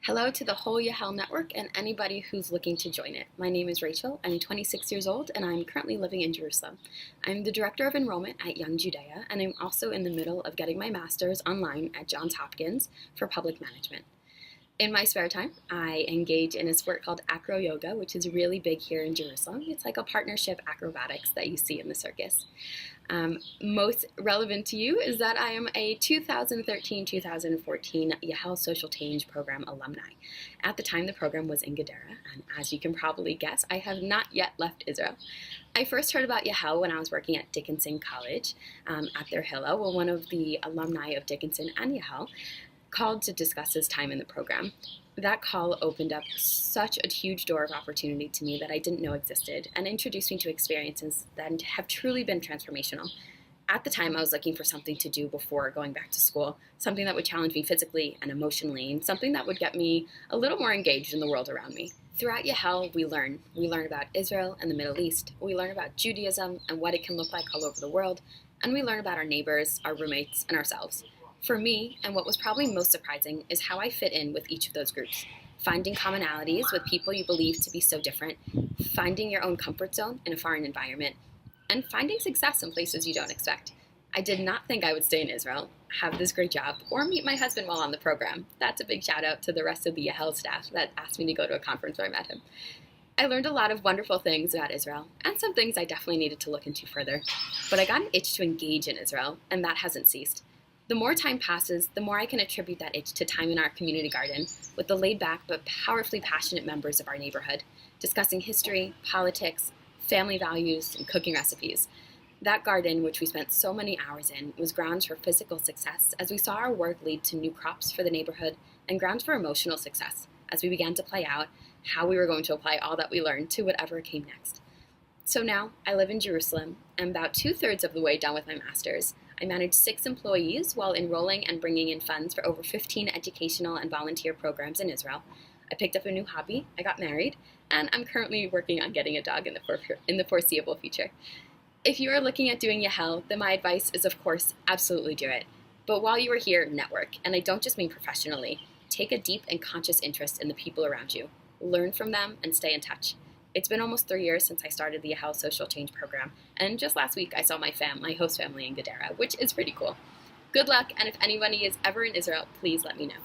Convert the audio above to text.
Hello to the whole Yahel network and anybody who's looking to join it. My name is Rachel. I'm 26 years old and I'm currently living in Jerusalem. I'm the Director of Enrollment at Young Gedera, and I'm also in the middle of getting my master's online at Johns Hopkins for public management. In my spare time, I engage in a sport called acro yoga, which is really big here in Jerusalem. It's like a partnership acrobatics that you see in the circus. Most relevant to you is that I am a 2013-2014 Yahel Social Change Program alumni. At the time, the program was in Gedera, and as you can probably guess, I have not yet left Israel. I first heard about Yahel when I was working at Dickinson College at their Hillel, well, one of the alumni of Dickinson and Yahel called to discuss his time in the program. That call opened up such a huge door of opportunity to me that I didn't know existed, and introduced me to experiences that have truly been transformational. At the time, I was looking for something to do before going back to school, something that would challenge me physically and emotionally, and something that would get me a little more engaged in the world around me. Throughout Yahel, we learn. We learn about Israel and the Middle East. We learn about Judaism and what it can look like all over the world, and we learn about our neighbors, our roommates, and ourselves. For me, and what was probably most surprising, is how I fit in with each of those groups. Finding commonalities with people you believe to be so different, finding your own comfort zone in a foreign environment, and finding success in places you don't expect. I did not think I would stay in Israel, have this great job, or meet my husband while on the program. That's a big shout out to the rest of the Yahel staff that asked me to go to a conference where I met him. I learned a lot of wonderful things about Israel, and some things I definitely needed to look into further. But I got an itch to engage in Israel, and that hasn't ceased. The more time passes, the more I can attribute that itch to time in our community garden with the laid-back but powerfully passionate members of our neighborhood, discussing history, politics, family values, and cooking recipes. That garden, which we spent so many hours in, was grounds for physical success as we saw our work lead to new crops for the neighborhood, and grounds for emotional success as we began to play out how we were going to apply all that we learned to whatever came next. So now, I live in Jerusalem. I'm about 2/3 of the way done with my master's. I manage 6 employees while enrolling and bringing in funds for over 15 educational and volunteer programs in Israel. I picked up a new hobby, I got married, and I'm currently working on getting a dog in the foreseeable future. If you are looking at doing Yahel, then my advice is, of course, absolutely do it. But while you are here, network, and I don't just mean professionally. Take a deep and conscious interest in the people around you. Learn from them and stay in touch. It's been almost 3 years since I started the Yahel Social Change Program, and just last week I saw my host family in Gedera, which is pretty cool. Good luck, and if anybody is ever in Israel, please let me know.